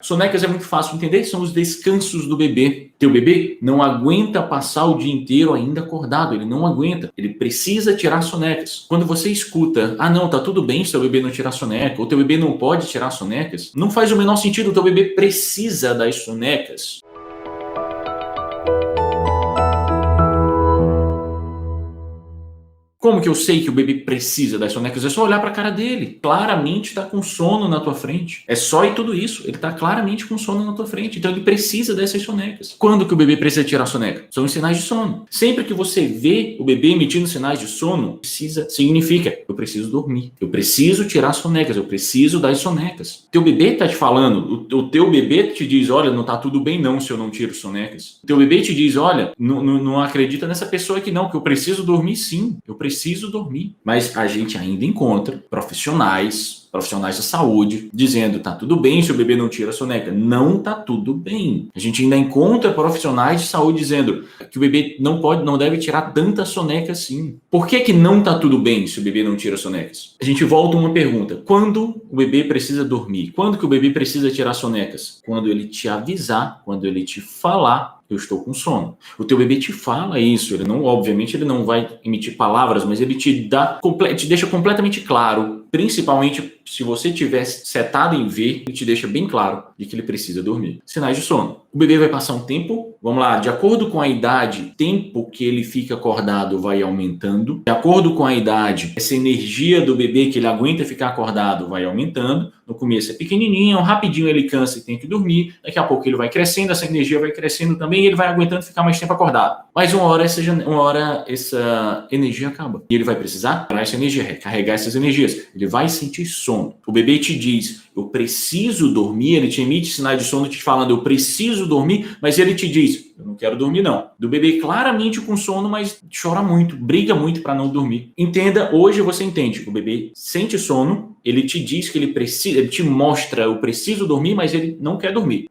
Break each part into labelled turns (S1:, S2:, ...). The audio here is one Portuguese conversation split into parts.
S1: Sonecas é muito fácil de entender, são os descansos do bebê. Teu bebê não aguenta passar o dia inteiro ainda acordado, ele não aguenta, ele precisa tirar sonecas. Quando você escuta, não, tá tudo bem se teu bebê não tirar soneca, ou teu bebê não pode tirar sonecas, não faz o menor sentido, o teu bebê precisa das sonecas. Como que eu sei que o bebê precisa das sonecas? É só olhar para a cara dele. Claramente está com sono na tua frente. É só e tudo isso. Ele está claramente com sono na tua frente. Então ele precisa dessas sonecas. Quando que o bebê precisa tirar a soneca? São os sinais de sono. Sempre que você vê o bebê emitindo sinais de sono, significa, eu preciso dormir. Eu preciso tirar sonecas. Eu preciso das sonecas. Teu bebê está te falando. O teu bebê te diz, olha, não está tudo bem não se eu não tiro sonecas. O teu bebê te diz, olha, não acredita nessa pessoa aqui não, que eu preciso dormir sim. Eu preciso dormir. Mas a gente ainda encontra profissionais da saúde dizendo, tá tudo bem se o bebê não tira a soneca. Não tá tudo bem. A gente ainda encontra profissionais de saúde dizendo que o bebê não deve tirar tanta soneca assim. Por que não tá tudo bem se o bebê não tira sonecas? A gente volta a uma pergunta. Quando o bebê precisa dormir? Quando que o bebê precisa tirar sonecas? Quando ele te avisar, quando ele te falar, eu estou com sono. O teu bebê te fala isso, obviamente ele não vai emitir palavras, mas ele te deixa completamente claro, principalmente se você tiver setado em ver, ele te deixa bem claro de que ele precisa dormir. Sinais de sono. O bebê vai passar um tempo, vamos lá, de acordo com a idade, o tempo que ele fica acordado vai aumentando. De acordo com a idade, essa energia do bebê que ele aguenta ficar acordado vai aumentando. No começo é pequenininho, rapidinho ele cansa e tem que dormir. Daqui a pouco ele vai crescendo, essa energia vai crescendo também e ele vai aguentando ficar mais tempo acordado. Mas uma hora essa energia acaba. E ele vai precisar parar essa energia, recarregar essas energias. Ele vai sentir sono. O bebê te diz, eu preciso dormir, ele te emite sinais de sono te falando, eu preciso dormir, mas ele te diz, eu não quero dormir não. Do bebê claramente com sono, mas chora muito, briga muito para não dormir. Entenda, hoje você entende, o bebê sente sono, ele te diz que ele precisa, ele te mostra, eu preciso dormir, mas ele não quer dormir.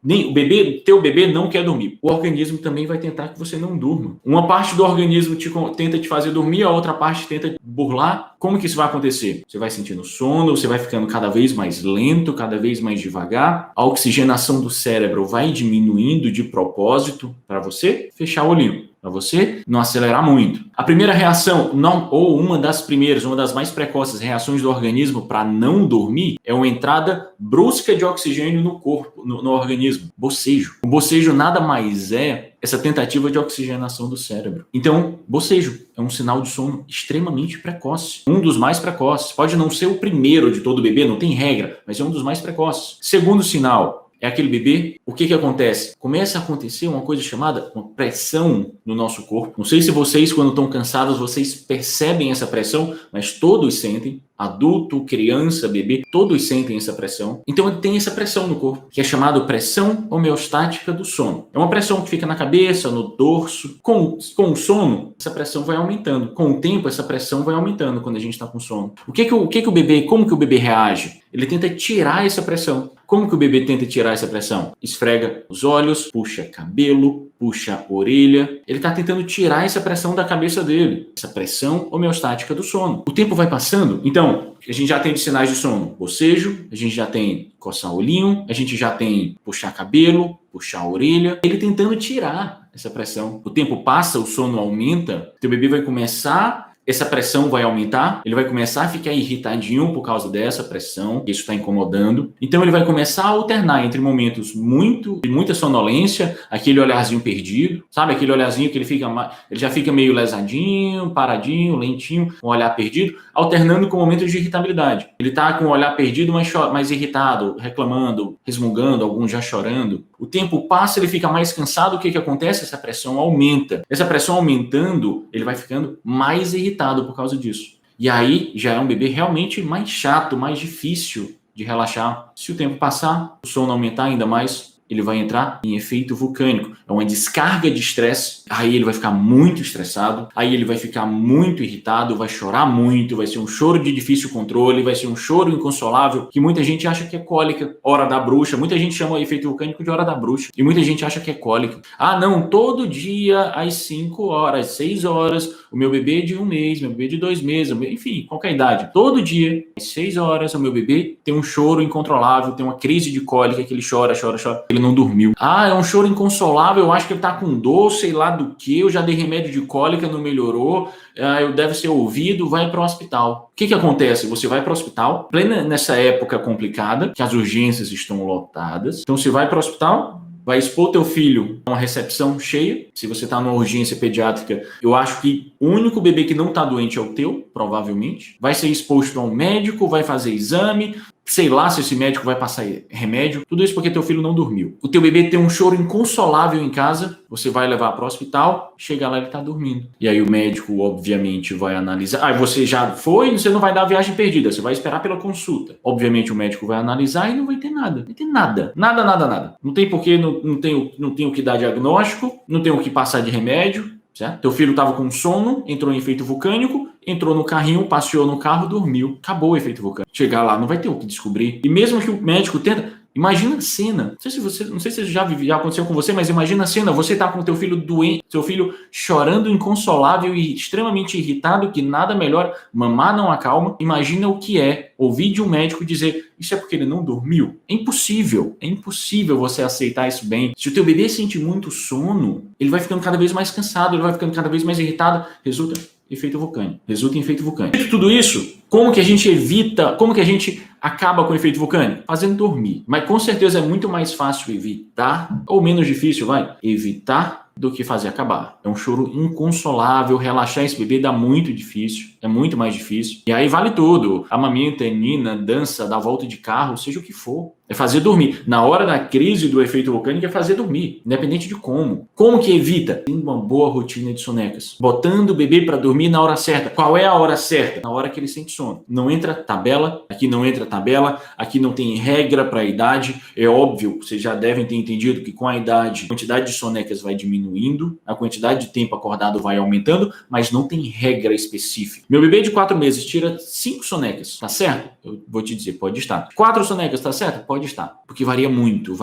S1: Teu bebê não quer dormir. O organismo também vai tentar que você não durma. Uma parte do organismo tenta te fazer dormir, a outra parte tenta burlar. Como que isso vai acontecer? Você vai sentindo sono, você vai ficando cada vez mais lento, cada vez mais devagar. A oxigenação do cérebro vai diminuindo de propósito para você fechar o olhinho. Para você não acelerar muito. A primeira reação, uma das mais precoces reações do organismo para não dormir é uma entrada brusca de oxigênio no corpo, no organismo. Bocejo. O bocejo nada mais é essa tentativa de oxigenação do cérebro. Então, bocejo é um sinal de sono extremamente precoce. Um dos mais precoces. Pode não ser o primeiro de todo bebê, não tem regra, mas é um dos mais precoces. Segundo sinal, é aquele bebê, o que acontece? Começa a acontecer uma coisa chamada uma pressão no nosso corpo. Não sei se vocês, quando estão cansados, vocês percebem essa pressão, mas todos sentem. Adulto, criança, bebê, todos sentem essa pressão. Então ele tem essa pressão no corpo, que é chamada pressão homeostática do sono. É uma pressão que fica na cabeça, no dorso. Com o sono, essa pressão vai aumentando. Com o tempo, essa pressão vai aumentando quando a gente está com sono. Como que o bebê reage? Ele tenta tirar essa pressão. Como que o bebê tenta tirar essa pressão? Esfrega os olhos, puxa cabelo, puxa a orelha. Ele está tentando tirar essa pressão da cabeça dele. Essa pressão homeostática do sono. O tempo vai passando, então a gente já tem de sinais de sono, bocejo, a gente já tem coçar o olhinho, a gente já tem puxar cabelo, puxar a orelha. Ele tentando tirar essa pressão. O tempo passa, o sono aumenta, teu bebê vai começar... Essa pressão vai aumentar, ele vai começar a ficar irritadinho por causa dessa pressão, isso está incomodando. Então ele vai começar a alternar entre momentos de muita sonolência, aquele olharzinho perdido, sabe? Aquele olharzinho que ele já fica meio lesadinho, paradinho, lentinho, um olhar perdido, alternando com momentos de irritabilidade. Ele está com o olhar perdido, mais irritado, reclamando, resmungando, alguns já chorando. O tempo passa, ele fica mais cansado, o que acontece? Essa pressão aumenta. Essa pressão aumentando, ele vai ficando mais irritado por causa disso. E aí já é um bebê realmente mais chato, mais difícil de relaxar. Se o tempo passar, o sono aumentar ainda mais, ele vai entrar em efeito vulcânico. É uma descarga de estresse, aí ele vai ficar muito estressado, aí ele vai ficar muito irritado, vai chorar muito, vai ser um choro de difícil controle, vai ser um choro inconsolável, que muita gente acha que é cólica, hora da bruxa. Muita gente chama o efeito vulcânico de hora da bruxa, e muita gente acha que é cólica. Não, todo dia às 5 horas, 6 horas, o meu bebê de 1 mês, meu bebê de 2 meses, enfim, qualquer idade. Todo dia, às 6 horas, o meu bebê tem um choro incontrolável, tem uma crise de cólica, que ele chora, ele não dormiu. Ah, é um choro inconsolável, eu acho que ele tá com dor, sei lá do que, eu já dei remédio de cólica, não melhorou, eu deve ser ouvido, vai para o hospital. O que acontece? Você vai para o hospital, plena nessa época complicada, que as urgências estão lotadas, então você vai para o hospital, vai expor teu filho a uma recepção cheia. Se você está numa urgência pediátrica, eu acho que o único bebê que não está doente é o teu, provavelmente. Vai ser exposto a um médico, vai fazer exame, sei lá se esse médico vai passar remédio. Tudo isso porque teu filho não dormiu. O teu bebê tem um choro inconsolável em casa, você vai levar para o hospital, chega lá ele está dormindo. E aí o médico, obviamente, vai analisar. Ah, você já foi, você não vai dar a viagem perdida, você vai esperar pela consulta. Obviamente o médico vai analisar e não vai ter nada. Não vai ter nada. Nada. Não tem porquê, não tem o que dar diagnóstico, não tem o que passar de remédio, certo? Teu filho estava com sono, entrou em efeito vulcânico, entrou no carrinho, passeou no carro, dormiu. Acabou o efeito vulcânico. Chegar lá, não vai ter o que descobrir. E mesmo que o médico tenta, imagina a cena. Não sei se já aconteceu com você, mas imagina a cena. Você tá com o teu filho doente, seu filho chorando inconsolável e extremamente irritado, que nada melhor, mamar não acalma. Imagina o que é ouvir de um médico dizer, isso é porque ele não dormiu? É impossível você aceitar isso bem. Se o teu bebê sente muito sono, ele vai ficando cada vez mais cansado, ele vai ficando cada vez mais irritado, resulta em efeito vulcânico. Tudo isso, como que a gente evita, como que a gente acaba com o efeito vulcânico? Fazendo dormir. Mas com certeza é muito mais fácil evitar, ou menos difícil, evitar do que fazer acabar. É um choro inconsolável, relaxar esse bebê dá muito difícil, é muito mais difícil. E aí vale tudo, amamenta, nina, dança, dá volta de carro, seja o que for. É fazer dormir. Na hora da crise do efeito vulcânico é fazer dormir, independente de como. Como que evita? Tem uma boa rotina de sonecas. Botando o bebê para dormir na hora certa. Qual é a hora certa? Na hora que ele sente sono. Não entra tabela, aqui não tem regra para a idade. É óbvio, vocês já devem ter entendido que com a idade, a quantidade de sonecas vai diminuindo, a quantidade de tempo acordado vai aumentando, mas não tem regra específica. Meu bebê de 4 meses tira 5 sonecas, tá certo? Eu vou te dizer, pode estar. 4 sonecas, tá certo? Pode estar, porque varia muito.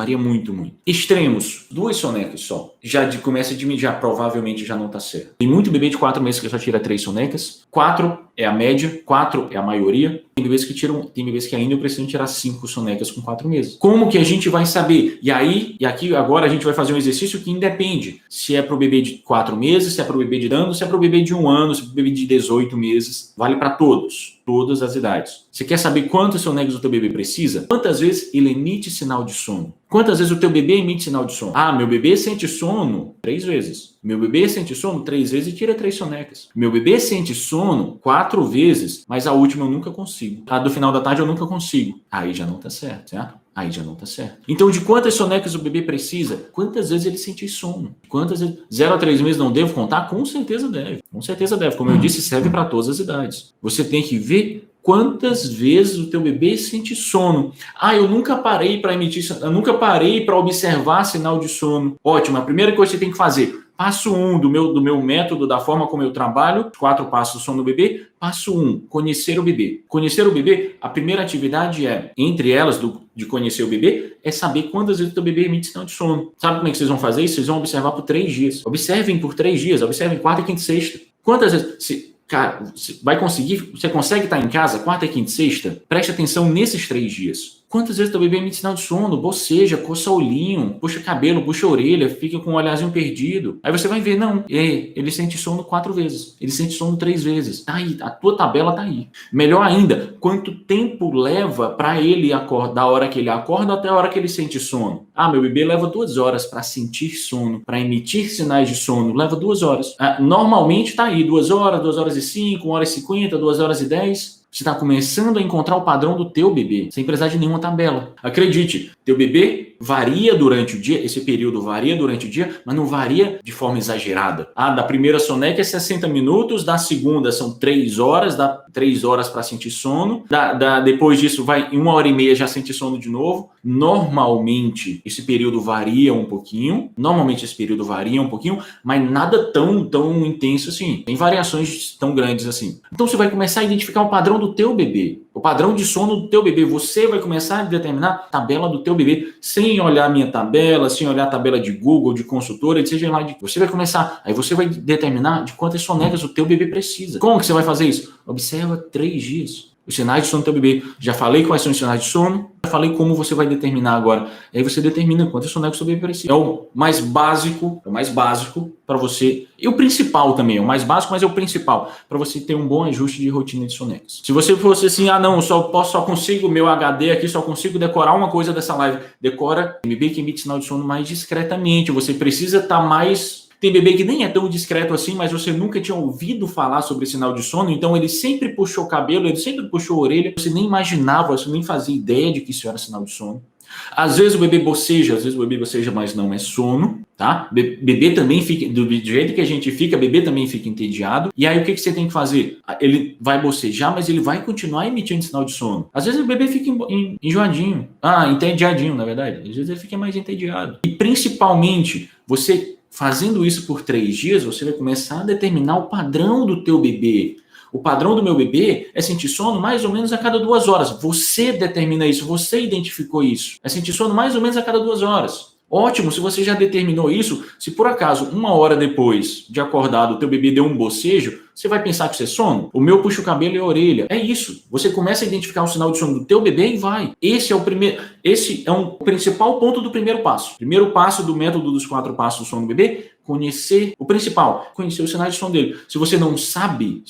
S1: Extremos, 2 sonecas só. Começa a diminuir, provavelmente já não tá certo. Tem muito bebê de 4 meses que só tira 3 sonecas. 4 é a média, 4 é a maioria. Tem bebês que ainda precisam tirar 5 sonecas com 4 meses. Como que a gente vai saber? E aqui agora a gente vai fazer um exercício que independe se é para o bebê de 4 meses, se é para o bebê de ano, se é para o bebê de 1 ano, se é para o bebê de 18 meses. Vale para todas as idades. Você quer saber quantos sonecas o teu bebê precisa? Quantas vezes ele emite sinal de sono? Quantas vezes o teu bebê emite sinal de sono? Ah, meu bebê sente sono 3 vezes. Meu bebê sente sono 3 vezes e tira 3 sonecas. Meu bebê sente sono 4 vezes, mas a última eu nunca consigo. A do final da tarde eu nunca consigo. Aí já não tá certo, certo? Aí já não tá certo. Então, de quantas sonecas o bebê precisa? Quantas vezes ele sente sono? Quantas vezes? 0 a 3 meses não devo contar? Com certeza deve. Como eu disse, serve para todas as idades. Você tem que ver quantas vezes o teu bebê sente sono. Ah, eu nunca parei para observar sinal de sono. Ótimo, a primeira coisa que você tem que fazer, passo 1 do meu método, da forma como eu trabalho, 4 passos do sono do bebê. Passo 1, conhecer o bebê. Conhecer o bebê, a primeira atividade entre elas, de conhecer o bebê, é saber quantas vezes o teu bebê emite sinal de sono. Sabe como é que vocês vão fazer isso? Vocês vão observar por 3 dias. Observem por 3 dias, observem quarta, quinta e sexta. Quantas vezes... Cara, você consegue estar em casa quarta, quinta e sexta? Preste atenção nesses 3 dias. Quantas vezes teu bebê emite sinal de sono? Boceja, coça o olhinho, puxa cabelo, puxa a orelha, fica com o olharzinho perdido. Aí você vai ver, não, ele sente sono 4 vezes, ele sente sono 3 vezes. Tá aí, a tua tabela tá aí. Melhor ainda, quanto tempo leva para ele acordar, da hora que ele acorda até a hora que ele sente sono? Ah, meu bebê leva 2 horas para sentir sono, para emitir sinais de sono, leva 2 horas. Normalmente tá aí, 2 horas, 2 horas e 5, 1 hora e 50, 2 horas e 10. Você está começando a encontrar o padrão do teu bebê, sem precisar de nenhuma tabela. Acredite, teu bebê varia durante o dia, esse período varia durante o dia, mas não varia de forma exagerada. Da primeira soneca é 60 minutos, da segunda são 3 horas, dá 3 horas para sentir sono, depois disso vai em 1 hora e meia já sentir sono de novo. Normalmente esse período varia um pouquinho, mas nada tão intenso assim. Tem variações tão grandes assim. Então você vai começar a identificar o padrão do teu bebê. O padrão de sono do teu bebê. Você vai começar a determinar a tabela do teu bebê, sem olhar minha tabela, sem olhar a tabela de Google, de consultora, seja lá de... Você vai começar, aí você vai determinar de quantas sonecas o teu bebê precisa. Como que você vai fazer isso? Observa 3 dias. Os sinais de sono do teu bebê. Já falei quais são os sinais de sono, já falei como você vai determinar agora. Aí você determina quantas sonecas o seu bebê precisa. É o mais básico para você. E o principal também, é o mais básico, mas é o principal, para você ter um bom ajuste de rotina de sonecas. Se você fosse assim, não, só consigo meu HD aqui, só consigo decorar uma coisa dessa live. Decora bebê que emite sinal de sono mais discretamente. Você precisa estar mais... Tem bebê que nem é tão discreto assim, mas você nunca tinha ouvido falar sobre sinal de sono, então ele sempre puxou o cabelo, ele sempre puxou a orelha, você nem imaginava, você nem fazia ideia de que isso era sinal de sono. Às vezes o bebê boceja, mas não é sono, tá? Bebê também fica, do jeito que a gente fica, bebê também fica entediado. E aí o que você tem que fazer? Ele vai bocejar, mas ele vai continuar emitindo sinal de sono. Às vezes o bebê fica enjoadinho, entediadinho, na verdade. Às vezes ele fica mais entediado. E principalmente, você... Fazendo isso por 3 dias, você vai começar a determinar o padrão do teu bebê. O padrão do meu bebê é sentir sono mais ou menos a cada 2 horas. Você determina isso, você identificou isso. É sentir sono mais ou menos a cada 2 horas. Ótimo, se você já determinou isso, se por acaso 1 hora depois de acordado o teu bebê deu um bocejo, você vai pensar que isso é sono? O meu puxa o cabelo e a orelha. É isso. Você começa a identificar o sinal de sono do teu bebê e vai. Esse é o principal ponto do primeiro passo. Primeiro passo do método dos 4 passos do sono do bebê, conhecer o principal, conhecer os sinais de sono dele. Se você não sabe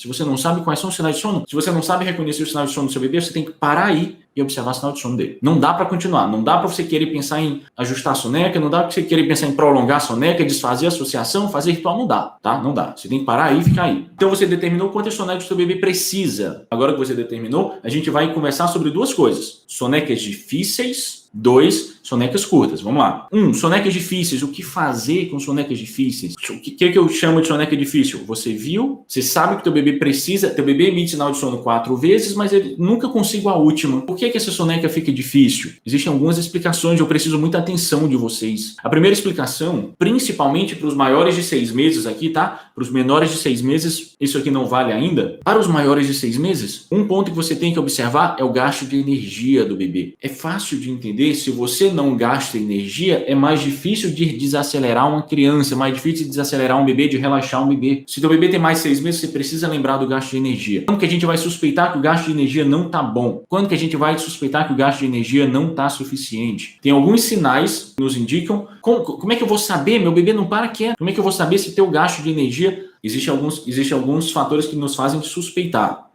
S1: quais são os sinais de sono, se você não sabe reconhecer os sinais de sono do seu bebê, você tem que parar aí e observar o sinal de sono dele. Não dá para continuar, não dá para você querer pensar em ajustar a soneca, não dá para você querer pensar em prolongar a soneca, desfazer a associação, fazer ritual, não dá, tá? Não dá. Você tem que parar aí e ficar aí. Então você determinou quantas sonecas o seu bebê precisa. Agora que você determinou, a gente vai conversar sobre 2 coisas. Sonecas difíceis, 2, sonecas curtas. Vamos lá. 1, sonecas difíceis. O que fazer com sonecas difíceis? O que eu chamo de soneca difícil? Você viu, você sabe que teu bebê precisa, teu bebê emite sinal de sono 4 vezes, mas ele nunca consigo a última. Por que essa soneca fica difícil? Existem algumas explicações, eu preciso muita atenção de vocês. A primeira explicação, principalmente para os maiores de 6 meses aqui, tá? Para os menores de 6 meses, isso aqui não vale ainda. Para os maiores de 6 meses, um ponto que você tem que observar é o gasto de energia do bebê. É fácil de entender, se você não gasta energia, é mais difícil de desacelerar uma criança, é mais difícil de desacelerar um bebê, de relaxar um bebê. Se teu bebê tem mais de 6 meses, você precisa lembrar do gasto de energia. Quando que a gente vai suspeitar que o gasto de energia não tá bom? Quando que a gente vai suspeitar que o gasto de energia não tá suficiente? Tem alguns sinais que nos indicam como é que eu vou saber? Meu bebê não para quieto. Como é que eu vou saber se teu gasto de energia... Existem alguns fatores que nos fazem suspeitar.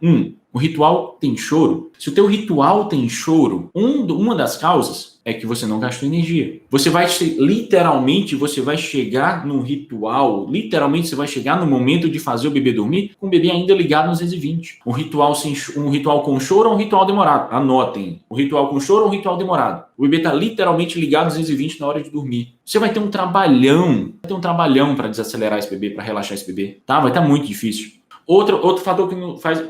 S1: O ritual tem choro. Se o teu ritual tem choro, uma das causas é que você não gastou energia. Você vai chegar num ritual, literalmente você vai chegar no momento de fazer o bebê dormir com o bebê ainda ligado nos 220. Um ritual com choro ou um ritual demorado? Anotem. Um ritual com choro ou um ritual demorado? O bebê está literalmente ligado nos 220 na hora de dormir. Você vai ter um trabalhão para desacelerar esse bebê, para relaxar esse bebê, tá? Vai estar muito difícil. Outro fator que faz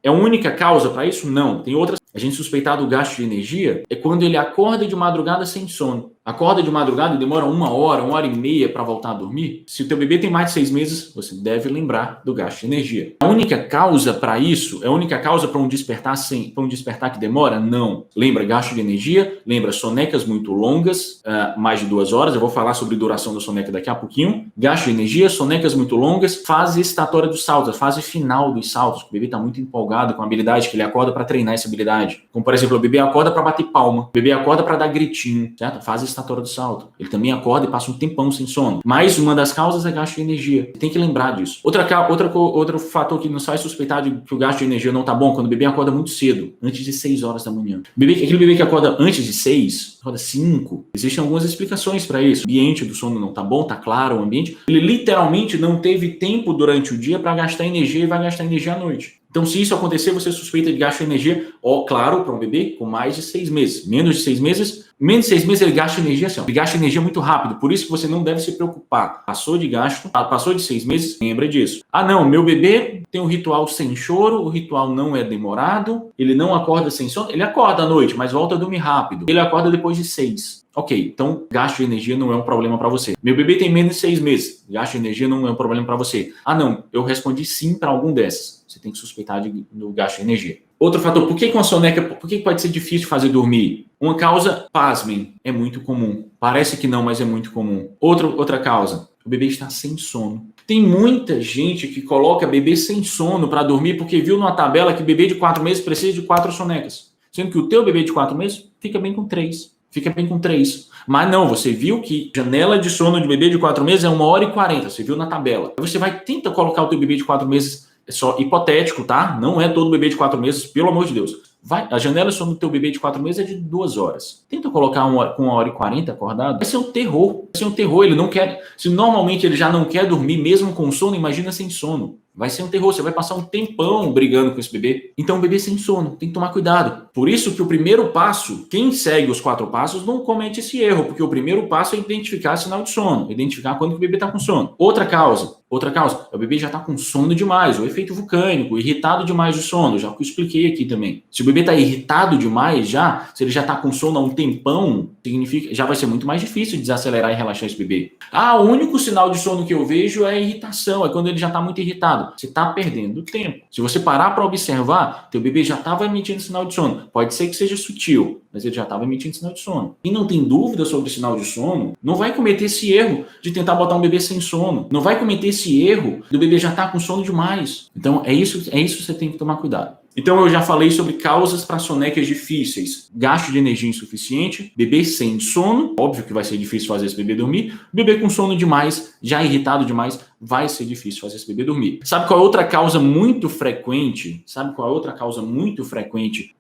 S1: é a única causa para isso? Não. Tem outras. A gente suspeitar do gasto de energia é quando ele acorda de madrugada sem sono. Acorda de madrugada e demora 1 hora, 1h30 para voltar a dormir. Se o teu bebê tem mais de 6 meses, você deve lembrar do gasto de energia. A única causa para isso, para um despertar que demora? Não. Lembra gasto de energia, lembra sonecas muito longas, mais de 2 horas. Eu vou falar sobre duração da soneca daqui a pouquinho. Gasto de energia, sonecas muito longas, fase excitatória dos saltos, a fase final dos saltos. O bebê está muito empolgado com a habilidade que ele acorda para treinar essa habilidade. Como, por exemplo, o bebê acorda para bater palma, o bebê acorda para dar gritinho, certo? Fase excitatória do salto. Ele também acorda e passa um tempão sem sono. Mas uma das causas é gasto de energia. Tem que lembrar disso. Outro fator que nos faz suspeitar de que o gasto de energia não tá bom, quando o bebê acorda muito cedo, antes de 6 horas da manhã. Aquele bebê que acorda antes de 6, acorda 5. Existem algumas explicações para isso. O ambiente do sono não tá bom, tá claro o ambiente. Ele literalmente não teve tempo durante o dia para gastar energia e vai gastar energia à noite. Então, se isso acontecer, você suspeita de gasto de energia, claro, para um bebê com mais de 6 meses. Menos de 6 meses, Menos de 6 meses ele gasta energia assim, ó. Ele gasta energia muito rápido, por isso que você não deve se preocupar. Passou de gasto, passou de 6 meses, lembra disso. Ah não, meu bebê tem um ritual sem choro, o ritual não é demorado, ele não acorda sem sono, ele acorda à noite, mas volta a dormir rápido. Ele acorda depois de 6. Ok, então gasto de energia não é um problema para você. Meu bebê tem menos de 6 meses, gasto de energia não é um problema para você. Ah não, eu respondi sim para algum dessas. Você tem que suspeitar do gasto de energia. Outro fator, por que uma soneca, por que pode ser difícil de fazer dormir? Uma causa, pasmem, é muito comum. Parece que não, mas é muito comum. Outra causa, o bebê está sem sono. Tem muita gente que coloca bebê sem sono para dormir porque viu numa tabela que bebê de 4 meses precisa de 4 sonecas. Sendo que o teu bebê de 4 meses fica bem com 3. Fica bem com 3. Mas não, você viu que janela de sono de bebê de 4 meses é 1h40. Você viu na tabela. Você vai tentar colocar o teu bebê de 4 meses. É só hipotético, tá? Não é todo bebê de 4 meses, pelo amor de Deus. A janela de sono do teu bebê de 4 meses é de 2 horas. Tenta colocar com 1h40 acordado. Vai ser um terror. Vai ser um terror. Ele não quer. Se normalmente ele já não quer dormir, mesmo com sono, imagina sem sono. Vai ser um terror, você vai passar um tempão brigando com esse bebê. Então, o bebê sem sono, tem que tomar cuidado. Por isso que o primeiro passo, quem segue os 4 passos não comete esse erro, porque o primeiro passo é identificar sinal de sono, identificar quando que o bebê está com sono. Outra causa, o bebê já está com sono demais, o efeito vulcânico, irritado demais de sono, já que eu expliquei aqui também. Se o bebê está irritado demais se ele já está com sono há um tempão, significa, já vai ser muito mais difícil de desacelerar e relaxar esse bebê. O único sinal de sono que eu vejo é irritação, é quando ele já está muito irritado. Você está perdendo tempo. Se você parar para observar, teu bebê já estava emitindo sinal de sono. Pode ser que seja sutil, mas ele já estava emitindo sinal de sono. E não tem dúvida sobre o sinal de sono, não vai cometer esse erro de tentar botar um bebê sem sono. Não vai cometer esse erro do bebê já estar com sono demais. Então, é isso que você tem que tomar cuidado. Então, eu já falei sobre causas para sonecas difíceis. Gasto de energia insuficiente, bebê sem sono, óbvio que vai ser difícil fazer esse bebê dormir. Bebê com sono demais, já irritado demais, vai ser difícil fazer esse bebê dormir. Sabe qual é outra causa muito frequente?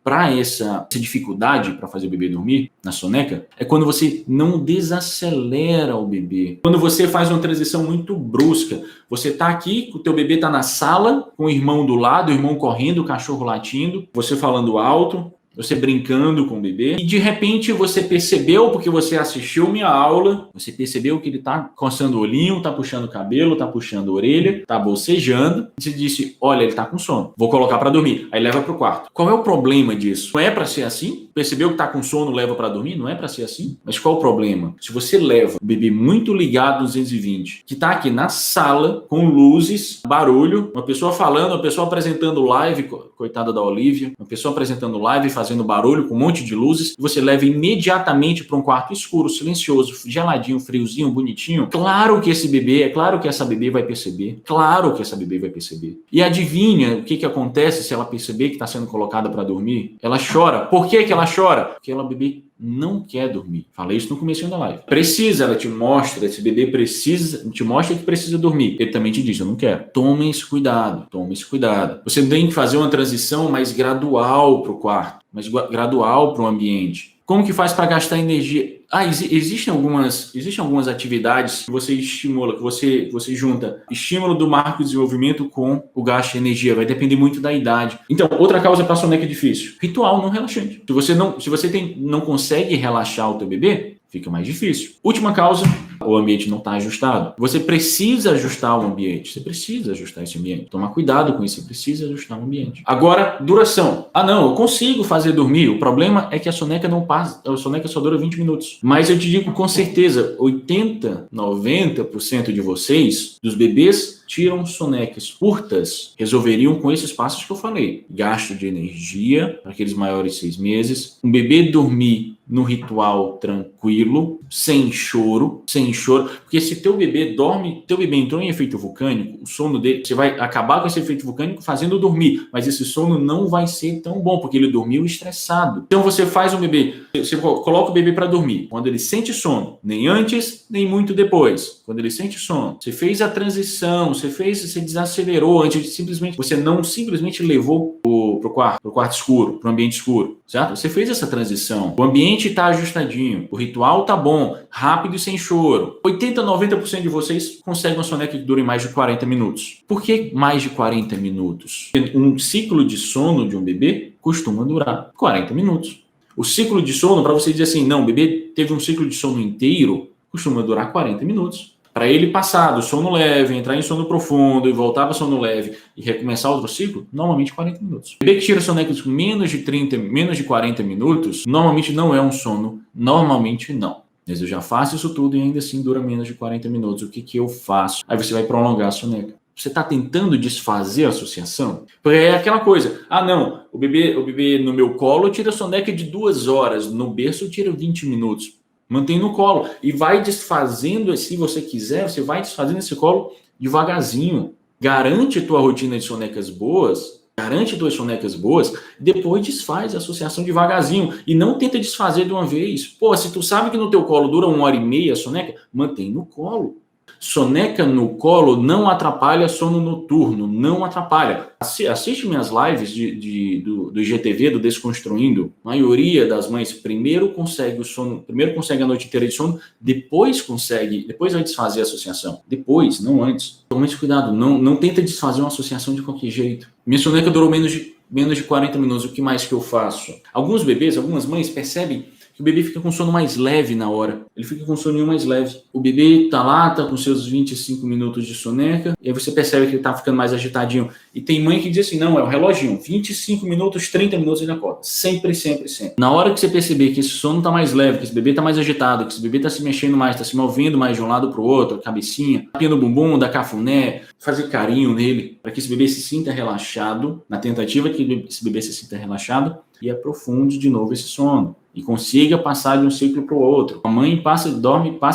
S1: Para essa dificuldade para fazer o bebê dormir na soneca? É quando você não desacelera o bebê. Quando você faz uma transição muito brusca. Você está aqui, o teu bebê está na sala, com o irmão do lado, o irmão correndo, o cachorro latindo, você falando alto, você brincando com o bebê, e de repente você percebeu, porque você assistiu minha aula, você percebeu que ele tá coçando o olhinho, tá puxando o cabelo, tá puxando a orelha, tá bocejando, e você disse, olha, ele tá com sono, vou colocar para dormir, aí leva pro quarto. Qual é o problema disso? Não é para ser assim? Percebeu que tá com sono, leva para dormir? Não é para ser assim? Mas qual o problema? Se você leva o bebê muito ligado no 220, que tá aqui na sala, com luzes, barulho, uma pessoa falando, uma pessoa apresentando live, coitada da Olivia, uma pessoa apresentando live, fazendo barulho com um monte de luzes, você leva imediatamente para um quarto escuro, silencioso, geladinho, friozinho, bonitinho. Claro que essa bebê vai perceber. E adivinha o que acontece se ela perceber que está sendo colocada para dormir? Ela chora. Por que ela chora? Porque ela, bebê, não quer dormir. Falei isso no começo da live. Ela te mostra, esse bebê te mostra que precisa dormir. Ele também te diz, eu não quero. Tome esse cuidado. Você tem que fazer uma transição mais gradual para o quarto, mais gradual para o ambiente. Como que faz para gastar energia? Existem algumas atividades que você estimula, que você junta estímulo do marco de desenvolvimento com o gasto de energia. Vai depender muito da idade. Então, outra causa para soneca difícil. Ritual não relaxante. Se você não consegue relaxar o teu bebê, fica mais difícil. Última causa, o ambiente não está ajustado. Você precisa ajustar o ambiente. Você precisa ajustar esse ambiente. Tomar cuidado com isso. Você precisa ajustar o ambiente. Agora, duração. Não, eu consigo fazer dormir. O problema é que a soneca não passa. A soneca só dura 20 minutos. Mas eu te digo com certeza, 80%, 90% de vocês, dos bebês, tiram sonecas curtas, resolveriam com esses passos que eu falei. Gasto de energia para aqueles maiores de 6 meses. Um bebê dormir no ritual tranquilo, sem choro, porque se teu bebê entrou em efeito vulcânico, o sono dele, você vai acabar com esse efeito vulcânico fazendo dormir, mas esse sono não vai ser tão bom, porque ele dormiu estressado. Então você faz um bebê, você coloca o bebê para dormir, quando ele sente sono, nem antes, nem muito depois, quando ele sente sono, você fez a transição, você desacelerou, você não simplesmente levou pro quarto escuro, pro ambiente escuro, certo? Você fez essa transição, o ambiente está ajustadinho, o ritual tá bom, rápido e sem choro. 80, 90% de vocês conseguem uma soneca que dure mais de 40 minutos. Por que mais de 40 minutos? Um ciclo de sono de um bebê costuma durar 40 minutos. O ciclo de sono, para você dizer assim, não, o bebê teve um ciclo de sono inteiro, costuma durar 40 minutos. Para ele passar do sono leve, entrar em sono profundo e voltar para sono leve e recomeçar outro ciclo, normalmente 40 minutos. O bebê que tira soneca com menos de 40 minutos, normalmente não é um sono, normalmente não. Mas eu já faço isso tudo e ainda assim dura menos de 40 minutos. O que eu faço? Aí você vai prolongar a soneca. Você está tentando desfazer a associação? Porque é aquela coisa, não, o bebê no meu colo tira soneca de 2 horas, no berço tira 20 minutos. Mantém no colo e vai desfazendo, se você quiser, você vai desfazendo esse colo devagarzinho. Garante tua rotina de sonecas boas, depois desfaz a associação devagarzinho e não tenta desfazer de uma vez. Pô, se tu sabe que no teu colo dura 1h30 a soneca, mantém no colo. Soneca no colo não atrapalha sono noturno, não atrapalha. Assiste minhas lives do IGTV, do Desconstruindo. A maioria das mães primeiro consegue a noite inteira de sono, depois vai desfazer a associação. Depois, não antes. Toma esse cuidado, não tenta desfazer uma associação de qualquer jeito. Minha soneca durou menos de 40 minutos, o que mais que eu faço? Alguns bebês, algumas mães percebem que o bebê fica com sono mais leve na hora. Ele fica com soninho mais leve. O bebê tá com seus 25 minutos de soneca, e aí você percebe que ele tá ficando mais agitadinho. E tem mãe que diz assim, não, é o reloginho, 25 minutos, 30 minutos ele acorda. Sempre, sempre, sempre. Na hora que você perceber que esse sono tá mais leve, que esse bebê tá mais agitado, que esse bebê tá se mexendo mais, tá se movendo mais de um lado pro outro, a cabecinha, tapinha no bumbum, dar cafuné, fazer carinho nele, para que esse bebê se sinta relaxado, na tentativa que esse bebê se sinta relaxado, e aprofunde de novo esse sono. E consiga passar de um ciclo para o outro. A mãe passa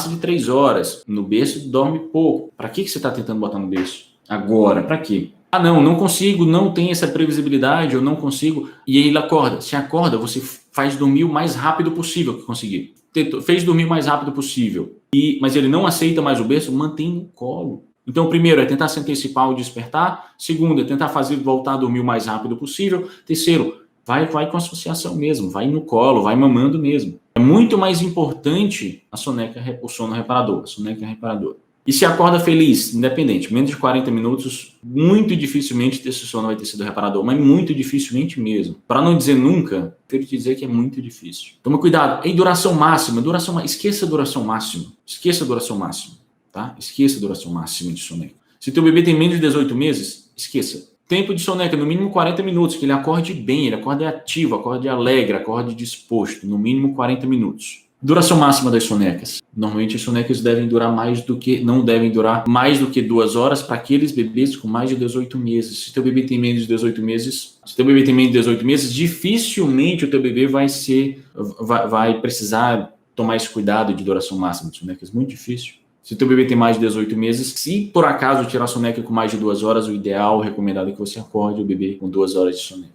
S1: de 3 horas. No berço, dorme pouco. Para que você está tentando botar no berço? Agora, para quê? Não consigo, não tem essa previsibilidade, eu não consigo. E aí ele acorda. Se acorda, você faz dormir o mais rápido possível que conseguir. Fez dormir o mais rápido possível. Mas ele não aceita mais o berço, mantém no colo. Então, primeiro é tentar se antecipar ao despertar. Segundo é tentar fazer voltar a dormir o mais rápido possível. Terceiro, vai com associação mesmo, vai no colo, vai mamando mesmo. É muito mais importante o sono reparador, a soneca reparadora. E se acorda feliz, independente, menos de 40 minutos, muito dificilmente esse sono vai ter sido reparador, mas muito dificilmente mesmo. Para não dizer nunca, quero te dizer que é muito difícil. Toma cuidado. Em duração máxima, esqueça a duração máxima. Esqueça a duração máxima, tá? Esqueça a duração máxima de soneca. Se teu bebê tem menos de 18 meses, esqueça. Tempo de soneca, no mínimo 40 minutos, que ele acorde bem, ele acorde ativo, acorde alegre, acorde disposto, no mínimo 40 minutos. Duração máxima das sonecas. Normalmente as sonecas não devem durar mais do que 2 horas para aqueles bebês com mais de 18 meses. Se teu bebê tem menos de 18 meses, dificilmente o teu bebê vai precisar tomar esse cuidado de duração máxima de sonecas. Muito difícil. Se o teu bebê tem mais de 18 meses, se por acaso tirar soneca com mais de 2 horas, o ideal, o recomendado é que você acorde o bebê com 2 horas de soneca.